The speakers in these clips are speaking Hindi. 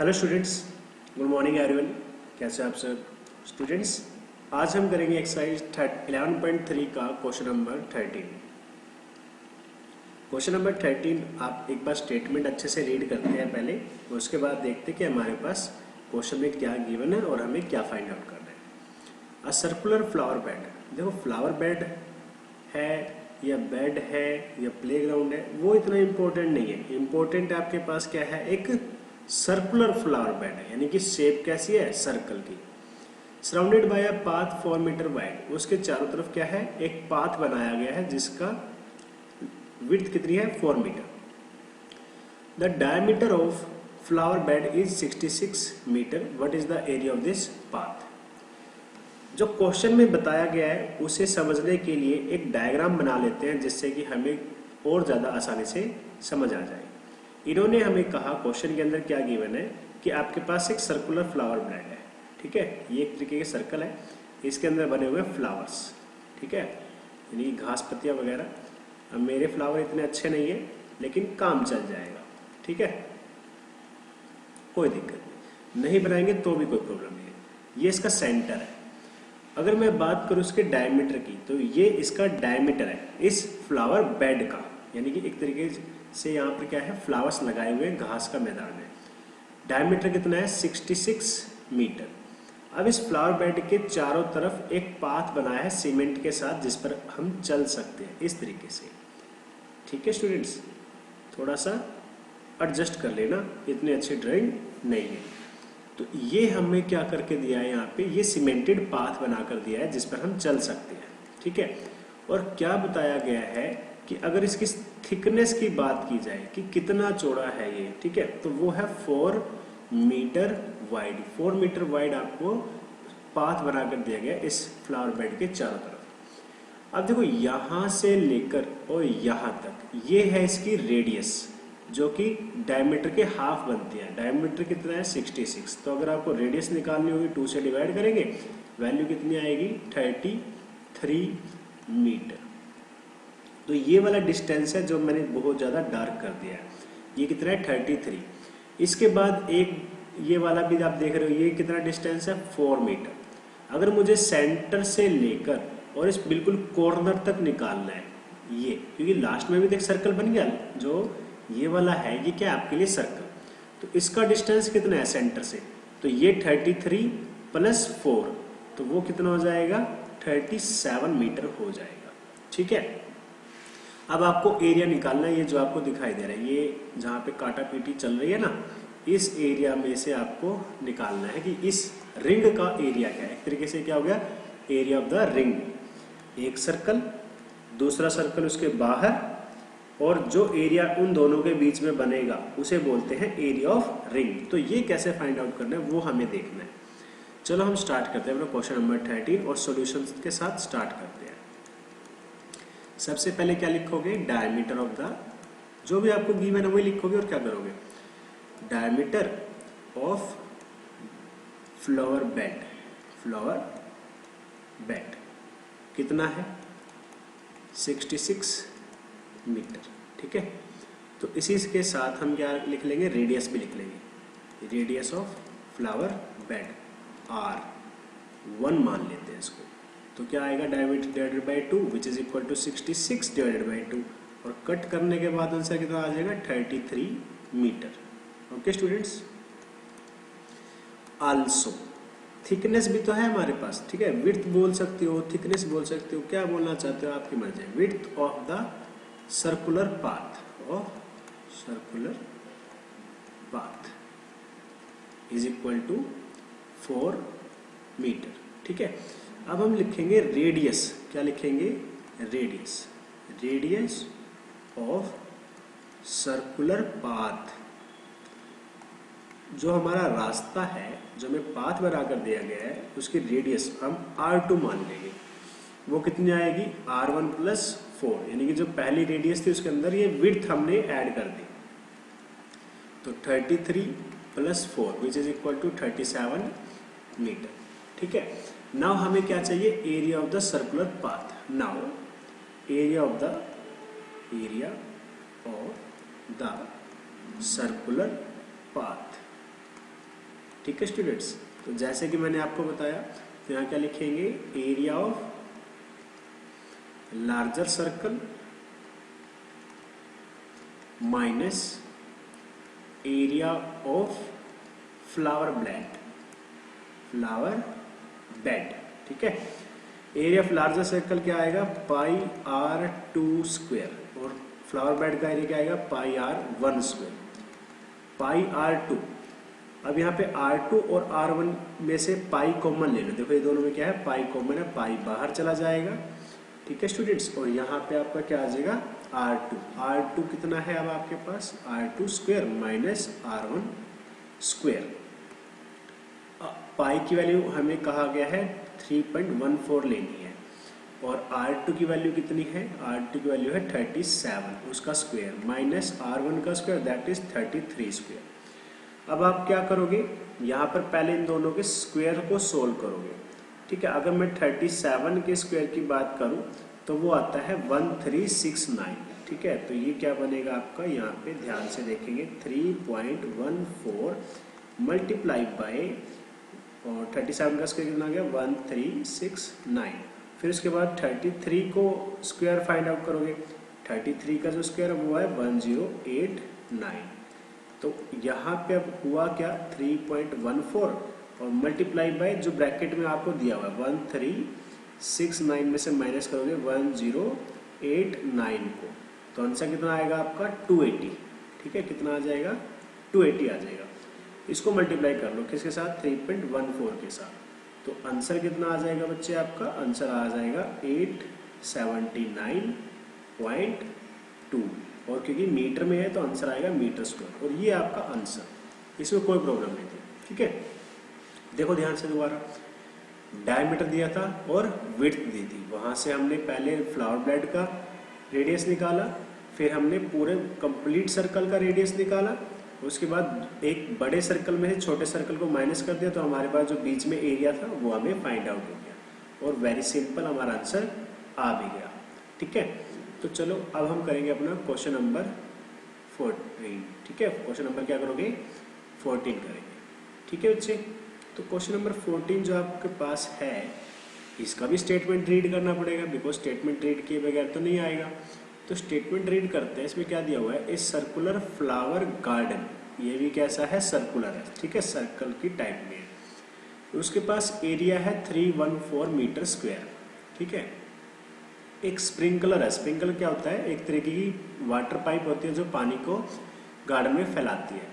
Hello students, good morning everyone. कैसे आप सब स्टूडेंट्स? आज हम करेंगे एक्सरसाइज 11.3 का क्वेश्चन नंबर 13। क्वेश्चन नंबर 13 आप एक बार स्टेटमेंट अच्छे से रीड करते हैं पहले, उसके बाद देखते हैं कि हमारे पास क्वेश्चन में क्या गिवन है और हमें क्या फाइंड आउट करना है। अ सर्कुलर फ्लावर बेड, देखो फ्लावर बेड है या बेड है या प्लेग्राउंड है वो इतना इम्पोर्टेंट नहीं है। इम्पोर्टेंट आपके पास क्या है, एक सर्कुलर फ्लावर बेड है, यानी कि शेप कैसी है, सर्कल की। Surrounded by a path 4 metre wide, उसके चारों तरफ क्या है, एक पाथ बनाया गया है जिसका विड्थ कितनी है, 4 metre. The diameter of flower bed is 66 metre. What is the area of this path? जो क्वेश्चन में बताया गया है उसे समझने के लिए एक डायग्राम बना लेते हैं जिससे कि हमें और ज़्यादा आसानी से समझ आ जाए। इन्होंने हमें कहा क्वेश्चन के अंदर क्या गिवन है कि आपके पास एक सर्कुलर फ्लावर बेड है, ठीक है। ये एक तरीके के सर्कल है, इसके अंदर बने हुए फ्लावर्स, ठीक है, यानी घास पत्तियाँ वगैरह। अब मेरे फ्लावर इतने अच्छे नहीं है लेकिन काम चल जाएगा, ठीक है, कोई दिक्कत नहीं बनाएंगे तो भी कोई प्रॉब्लम नहीं है। ये इसका सेंटर है। अगर मैं बात करूँ इसके डायमीटर की, तो ये इसका डायमीटर है इस फ्लावर बेड का, यानी कि एक तरीके से यहाँ पर क्या है, फ्लावर्स लगाए हुए घास का मैदान है। डायमीटर कितना है, 66 मीटर। अब इस फ्लावर बेड के चारों तरफ एक पाथ बनाया है सीमेंट के साथ जिस पर हम चल सकते हैं, इस तरीके से, ठीक है स्टूडेंट्स। थोड़ा सा एडजस्ट कर लेना, इतनी अच्छी ड्राइंग नहीं है। तो ये हमें क्या करके दिया है, यहाँ पे ये सीमेंटेड पाथ बना कर दिया है जिस पर हम चल सकते हैं, ठीक है। और क्या बताया गया है कि अगर इसकी थिकनेस की बात की जाए कि कितना चौड़ा है ये, ठीक है, तो वो है 4 मीटर वाइड। 4 मीटर वाइड आपको पाथ बनाकर दिया गया इस फ्लावर बेड के चारों तरफ। अब देखो यहाँ से लेकर और यहाँ तक ये है इसकी रेडियस, जो कि डायमीटर के हाफ बनती है। डायमीटर कितना है, 66। तो अगर आपको रेडियस निकालनी होगी 2 से डिवाइड करेंगे, वैल्यू कितनी आएगी, 33 मीटर। तो ये वाला डिस्टेंस है जो मैंने बहुत ज़्यादा डार्क कर दिया है। ये कितना है, 33। इसके बाद एक ये वाला भी आप देख रहे हो, ये कितना डिस्टेंस है, 4 मीटर। अगर मुझे सेंटर से लेकर और इस बिल्कुल कॉर्नर तक निकालना है ये, क्योंकि लास्ट में भी देख सर्कल बन गया, जो ये वाला है ये क्या आपके लिए सर्कल। तो इसका डिस्टेंस कितना है सेंटर से, तो ये 33 प्लस 4, तो वो कितना हो जाएगा, 37 मीटर हो जाएगा, ठीक है। अब आपको एरिया निकालना है, ये जो आपको दिखाई दे रहा है, ये जहाँ पे काटा पीटी चल रही है ना, इस एरिया में से आपको निकालना है कि इस रिंग का एरिया क्या है। एक तरीके से क्या हो गया, एरिया ऑफ द रिंग। एक सर्कल, दूसरा सर्कल उसके बाहर, और जो एरिया उन दोनों के बीच में बनेगा उसे बोलते हैं एरिया ऑफ रिंग। तो ये कैसे फाइंड आउट करना है वो हमें देखना है। चलो हम स्टार्ट करते हैं अपना क्वेश्चन नंबर 13 और सॉल्यूशंस के साथ स्टार्ट करते हैं। सबसे पहले क्या लिखोगे, डायमीटर ऑफ द, जो भी आपको गिवन है वही लिखोगे और क्या करोगे, diameter of flower bed. Flower bed कितना है, 66 मीटर, ठीक है। तो इसी के साथ हम क्या लिख लेंगे, रेडियस भी लिख लेंगे। Radius of flower bed R1 मान लेते हैं इसको। तो क्या आएगा, diameter divided by 2 which is equal to 66 divided by 2, और कट करने के बाद आंसर कितना आ जाएगा, 33 metre. Okay students. Also thickness भी तो है हमारे पास, ठीक है। विड्थ बोल सकते हो, थिकनेस बोल सकते हो, क्या बोलना चाहते हो आपकी मर्जी है। Width of the circular path, of circular path is equal to 4 metre, ठीक है। अब हम लिखेंगे रेडियस, क्या लिखेंगे, radius. Radius of circular path, जो हमारा रास्ता है, जो हमें पाथ बनाकर दिया गया है, उसकी रेडियस हम R2 मान लेंगे। वो कितनी आएगी, R1 प्लस 4, यानी कि जो पहली रेडियस थी उसके अंदर ये विड्थ हमने ऐड कर दी। तो 33 plus 4 which is equal to 37 metre, ठीक है। नाउ हमें क्या चाहिए, area of the circular path. Now area of the circular path ठीक है स्टूडेंट्स, तो जैसे कि मैंने आपको बताया, तो यहाँ क्या लिखेंगे, area of larger circle minus area of flower bed, ठीक है। एरिया ऑफ लार्जर सर्कल क्या आएगा, पाई आर टू स्क्वेयर, और फ्लावर बेड का एरिया क्या आएगा, pi r one square, pi r two. अब यहाँ पे R2 और R1 में से पाई कॉमन ले लो, देखो ये दोनों में क्या है, पाई कॉमन है, पाई बाहर चला जाएगा, ठीक है स्टूडेंट्स। और यहाँ पे आपका क्या आ जाएगा, R2 कितना है अब आपके पास, R2 square minus R1 square. Pi की वैल्यू हमें कहा गया है 3.14 लेनी है, और R2 की वैल्यू कितनी है, R2 की वैल्यू है 37, उसका स्क्वायर माइनस R1 का स्क्वायर दैट इज 33 स्क्वायर। अब आप क्या करोगे, यहाँ पर पहले इन दोनों के स्क्वायर को सोल्व करोगे, ठीक है। अगर मैं 37 के स्क्वायर की बात करूँ तो वो आता है 1369, ठीक है। तो ये क्या बनेगा आपका, यहाँ पे ध्यान से देखेंगे, 3.14 मल्टीप्लाई बाई, और 37 का स्क्वायर कितना आ गया, 1369। फिर उसके बाद 33 को स्क्वायर फाइंड आउट करोगे, 33 का जो स्क्वायर वो है 1089। तो यहाँ पे अब हुआ क्या, 3.14 और मल्टीप्लाई बाय जो ब्रैकेट में आपको दिया हुआ है 1369 में से माइनस करोगे 1089 को, तो आंसर कितना आएगा आपका 280, ठीक है। कितना आ जाएगा, 280 आ जाएगा। इसको मल्टीप्लाई कर लो किसके साथ, 3.14 के साथ, तो आंसर कितना आ जाएगा बच्चे, आपका आंसर आ जाएगा 879.2, और क्योंकि मीटर में है तो आंसर आएगा मीटर स्क्वायर, और ये आपका आंसर, इसमें कोई प्रॉब्लम नहीं थी, ठीक है। देखो ध्यान से दोबारा, डायमीटर दिया था और विड्थ दी थी, वहां से हमने पहले फ्लावर बेड का रेडियस निकाला, फिर हमने पूरे कंप्लीट सर्कल का रेडियस निकाला, उसके बाद एक बड़े सर्कल में से छोटे सर्कल को माइनस कर दिया, तो हमारे पास जो बीच में एरिया था वो हमें फाइंड आउट हो गया, और वेरी सिंपल हमारा आंसर आ भी गया, ठीक है। तो चलो अब हम करेंगे अपना क्वेश्चन नंबर 14, ठीक है। क्वेश्चन नंबर क्या करोगे, 14 करेंगे, ठीक है बच्चे। तो क्वेश्चन नंबर 14 जो आपके पास है, इसका भी स्टेटमेंट रीड करना पड़ेगा, बिकॉज स्टेटमेंट रीड किए बगैर तो नहीं आएगा। तो स्टेटमेंट रीड करते हैं, इसमें क्या दिया हुआ है, ए सर्कुलर फ्लावर गार्डन, ये भी कैसा है, सर्कुलर है, ठीक है, सर्कल की टाइप में है। उसके पास एरिया है 314 मीटर स्क्वायर, ठीक है। एक स्प्रिंकलर है, स्प्रिंकलर क्या होता है, एक तरीके की वाटर पाइप होती है जो पानी को गार्डन में फैलाती है,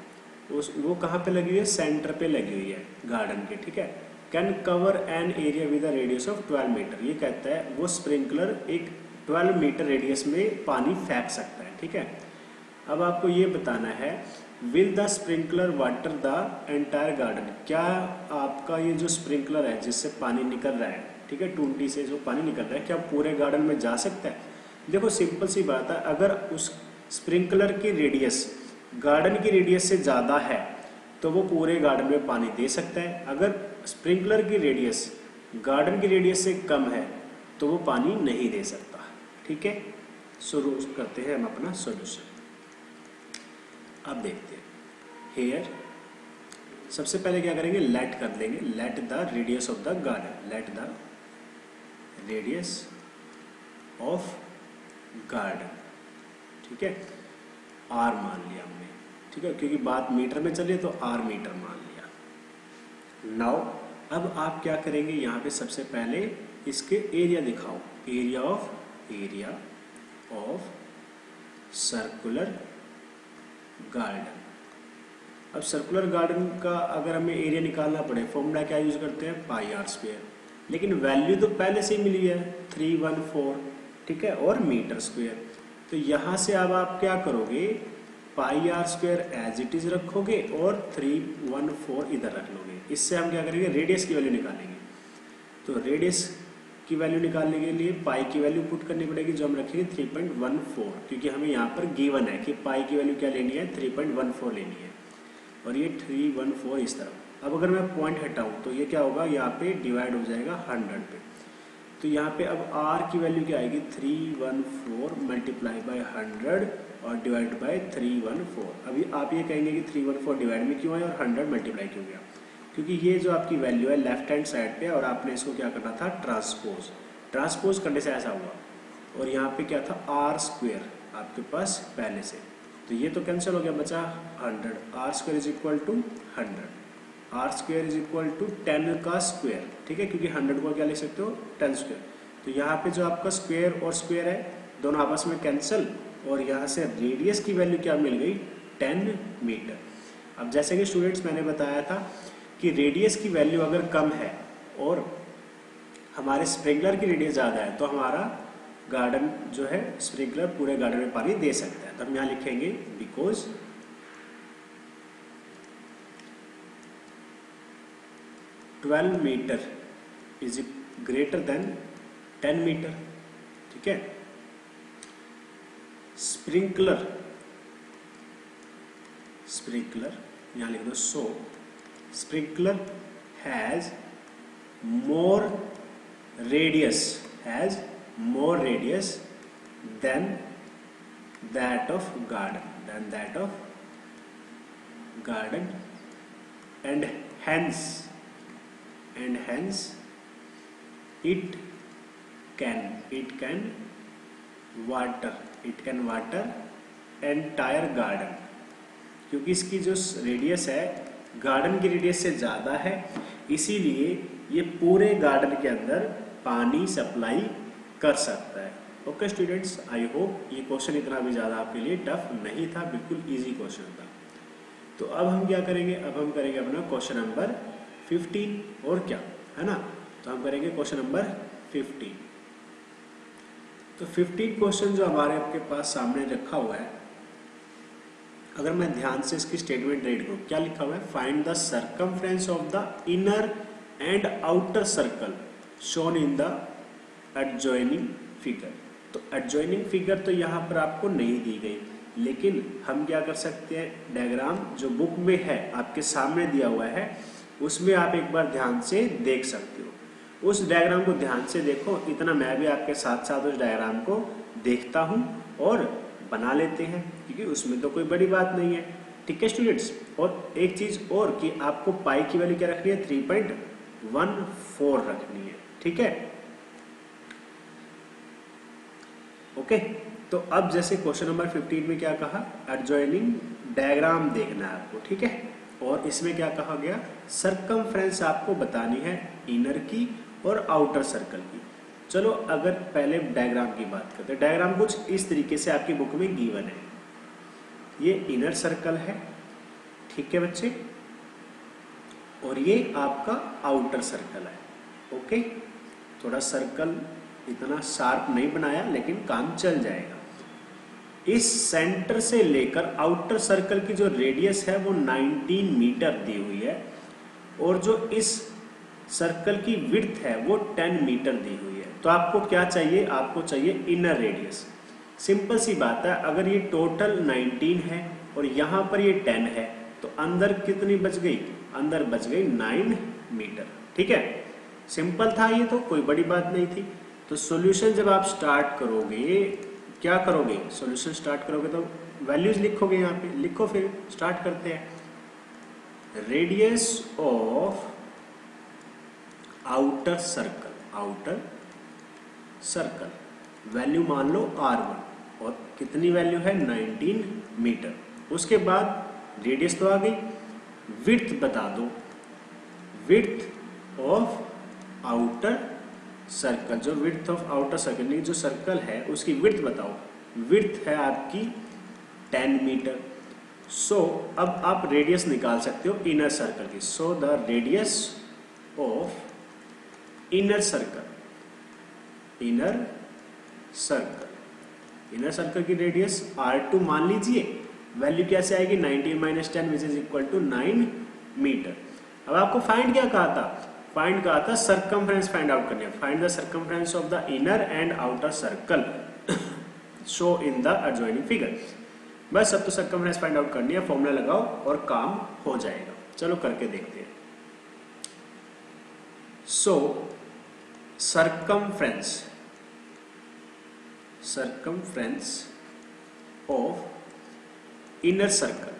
वो कहाँ पे लगी हुई है, सेंटर पे लगी हुई है गार्डन के, ठीक है। Can cover an area with a radius of 12 metre, ये कहता है वो स्प्रिंकलर एक 12 मीटर रेडियस में पानी फेंक सकता है, ठीक है। अब आपको ये बताना है, will the sprinkler water the entire garden, क्या आपका ये जो स्प्रिंकलर है जिससे पानी निकल रहा है, ठीक है, टूटी से जो पानी निकल रहा है, क्या पूरे गार्डन में जा सकता है। देखो सिंपल सी बात है, अगर उस स्प्रिंकलर की रेडियस गार्डन की रेडियस से ज़्यादा है तो वो पूरे गार्डन में पानी दे सकता है, अगर स्प्रिंकलर की रेडियस गार्डन की रेडियस से कम है तो वो पानी नहीं दे सकता, ठीक है। शुरू करते हैं हम अपना सॉल्यूशन। अब देखते हैं, हेयर सबसे पहले क्या करेंगे, लेट कर देंगे, let the radius of the garden, let the radius of garden, ठीक है, आर मान लिया हमने, ठीक है, क्योंकि बात मीटर में चली तो आर मीटर मान लिया। नाउ अब आप क्या करेंगे, यहाँ पे सबसे पहले इसके एरिया दिखाओ, एरिया ऑफ सर्कुलर गार्डन। अब सर्कुलर गार्डन का अगर हमें एरिया निकालना पड़े, फॉर्मूला क्या यूज करते हैं, पाई आर स्क्वायर, लेकिन वैल्यू तो पहले से ही मिली है 314, ठीक है, और मीटर स्क्वायर। तो यहाँ से अब आप क्या करोगे, pi r square as it is रखोगे और 314 इधर रख लोगे। इससे हम क्या करेंगे, रेडियस की वैल्यू निकालेंगे। तो रेडियस की वैल्यू निकालने के लिए पाई की वैल्यू पुट करनी पड़ेगी, जो हम रखेंगे 3.14, क्योंकि हमें यहाँ पर गिवन है कि पाई की वैल्यू क्या लेनी है, 3.14 लेनी है, और ये 314 इस तरफ। अब अगर मैं पॉइंट हटाऊँ तो ये क्या होगा, यहाँ पे डिवाइड हो जाएगा 100 पे, तो यहाँ पे अब r की वैल्यू क्या आएगी, 314 मल्टीप्लाई बाय 100 और डिवाइड बाय 314। अभी आप ये कहेंगे कि 314 डिवाइड में क्यों आया और 100 मल्टीप्लाई क्यों गया। क्योंकि ये जो आपकी वैल्यू है लेफ्ट हैंड साइड पे और आपने इसको क्या करना था, ट्रांसपोज करने से ऐसा हुआ। और यहाँ पे क्या था, आर स्क्वेयर आपके पास पहले से, तो ये तो कैंसिल हो गया, बचा 100। R square is equal to 100, r square is equal to 10 का स्क्वेयर, ठीक है, क्योंकि 100 को क्या लिख सकते हो, 10 स्क्वेयर। तो यहाँ पे जो आपका स्क्वेयर और स्क्वेयर है दोनों आपस में कैंसिल, और यहाँ से रेडियस की वैल्यू क्या मिल गई, 10 मीटर। अब जैसे कि स्टूडेंट्स मैंने बताया था कि रेडियस की वैल्यू अगर कम है और हमारे स्प्रिंकलर की रेडियस ज़्यादा है तो हमारा गार्डन जो है, स्प्रिंकलर पूरे गार्डन में पानी दे सकता है। तो हम यहाँ लिखेंगे because twelve metre is greater than 10 metre, ठीक है। स्प्रिंकलर यहाँ लिख दो, so sprinkler has more radius than that of garden and hence it can water entire garden, क्योंकि इसकी जो रेडियस है गार्डन की रेडियस से ज़्यादा है, इसीलिए ये पूरे गार्डन के अंदर पानी सप्लाई कर सकता है। ओके स्टूडेंट्स, आई होप ये क्वेश्चन इतना भी ज़्यादा आपके लिए टफ नहीं था, बिल्कुल इजी क्वेश्चन था। तो अब हम क्या करेंगे, अब हम करेंगे अपना क्वेश्चन नंबर 15, और क्या है ना। तो हम करेंगे क्वेश्चन नंबर 15। तो 15 क्वेश्चन जो हमारे आपके पास सामने रखा हुआ है, अगर मैं ध्यान से इसकी स्टेटमेंट रीड करूँ, क्या लिखा हुआ है, find the circumference of the inner and outer circle shown in the adjoining figure. तो एडजॉइनिंग फिगर तो यहाँ पर आपको नहीं दी गई, लेकिन हम क्या कर सकते हैं, डायग्राम जो बुक में है आपके सामने दिया हुआ है उसमें आप एक बार ध्यान से देख सकते हो। उस डायग्राम को ध्यान से देखो, इतना मैं भी आपके साथ साथ उस डायग्राम को देखता हूँ और बना लेते हैं, क्योंकि उसमें तो कोई बड़ी बात नहीं है, ठीक है स्टूडेंट्स। और एक चीज़ और कि आपको पाई की वैल्यू क्या रखनी है, 3.14 रखनी है, ठीक है। ओके, तो अब जैसे क्वेश्चन नंबर 15 में क्या कहा, एडजॉइनिंग डायग्राम देखना है आपको, ठीक है। और इसमें क्या कहा गया, सर्कमफ्रेंस आपको बतानी है इनर की और आउटर सर्कल की। चलो अगर पहले डायग्राम की बात करते हैं, डायग्राम कुछ इस तरीके से आपकी बुक में गिवन है। ये इनर सर्कल है, ठीक है बच्चे, और ये आपका आउटर सर्कल है। ओके, थोड़ा सर्कल इतना शार्प नहीं बनाया लेकिन काम चल जाएगा। इस सेंटर से लेकर आउटर सर्कल की जो रेडियस है वो 19 मीटर दी हुई है, और जो इस सर्कल की विड्थ है वो 10 मीटर दी हुई है। तो आपको क्या चाहिए, आपको चाहिए इनर रेडियस। सिंपल सी बात है, अगर ये टोटल 19 है और यहाँ पर ये 10 है तो अंदर कितनी बच गई, अंदर बच गई 9 मीटर, ठीक है। सिंपल था ये, तो कोई बड़ी बात नहीं थी। तो सॉल्यूशन जब आप स्टार्ट करोगे, क्या करोगे, सॉल्यूशन स्टार्ट करोगे तो वैल्यूज लिखोगे, यहाँ पे लिखो, फिर स्टार्ट करते हैं। Radius of outer circle value मान लो R1, और कितनी वैल्यू है, 19 मीटर। उसके बाद रेडियस तो आ गई, विड्थ बता दो, विड्थ ऑफ आउटर सर्कल, जो विड्थ ऑफ आउटर सर्कल जो सर्कल है उसकी विड्थ बताओ। विड्थ है आपकी 10 मीटर। सो अब आप रेडियस निकाल सकते हो इनर सर्कल की। So the radius of inner circle की रेडियस R2 मान लीजिए, वैल्यू कैसे आएगी, 19 - 10 which is equal to 9 metre. अब आपको फाइंड क्या कहा था, फाइंड कहा था सर्कमफ्रेंस फाइंड आउट करनी है। Find the circumference of the inner and outer circle show in the adjoining figure. बस अब तो सर्कमफ्रेंस फाइंड आउट करनी है, फॉर्मूला लगाओ और काम हो जाएगा। चलो करके देखते हैं। सो circumference of inner circle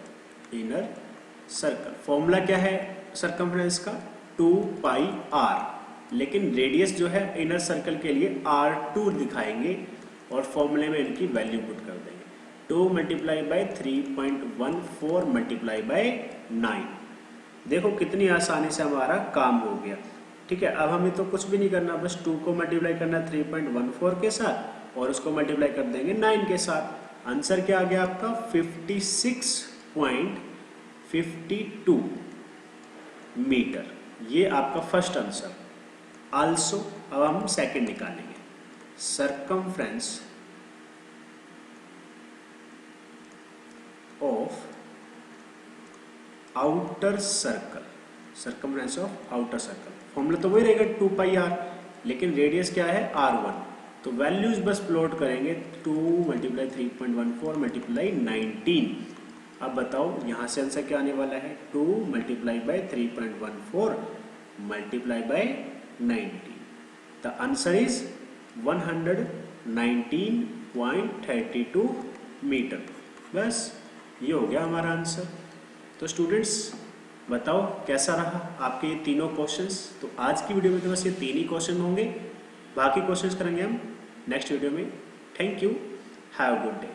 formula क्या है, सरकमफ्रेंस का 2 पाई आर, लेकिन रेडियस जो है इनर सर्कल के लिए R2 दिखाएंगे और फॉर्मूले में इनकी वैल्यू पुट कर देंगे। 2 मल्टीप्लाई बाई 3.14 मल्टीप्लाई बाई 9। देखो कितनी आसानी से हमारा काम हो गया। ठीक है, अब हमें तो कुछ भी नहीं करना, बस 2 को मल्टीप्लाई करना 3.14 के साथ और उसको मल्टीप्लाई कर देंगे 9 के साथ। आंसर क्या आ गया आपका 56.52 मीटर। ये आपका फर्स्ट आंसर। आल्सो अब हम सेकंड निकालेंगे। Circumference of outer circle, circumference of outer circle, formula तो वही रहेगा 2 पाई आर, लेकिन रेडियस क्या है R1। तो वैल्यूज बस प्लॉट करेंगे 2 मल्टीप्लाई 3.14 मल्टीप्लाई 19। अब बताओ यहाँ से आंसर क्या आने वाला है, 2 multiply by 3.14 multiply by 19। The answer is 119.32 metre. बस ये हो गया हमारा आंसर। तो स्टूडेंट्स बताओ कैसा रहा आपके ये तीनों क्वेश्चंस। तो आज की वीडियो में तो बस ये 3 ही क्वेश्चन होंगे, बाकी क्वेश्चंस करेंगे हम नेक्स्ट वीडियो में। Thank you, have a good day.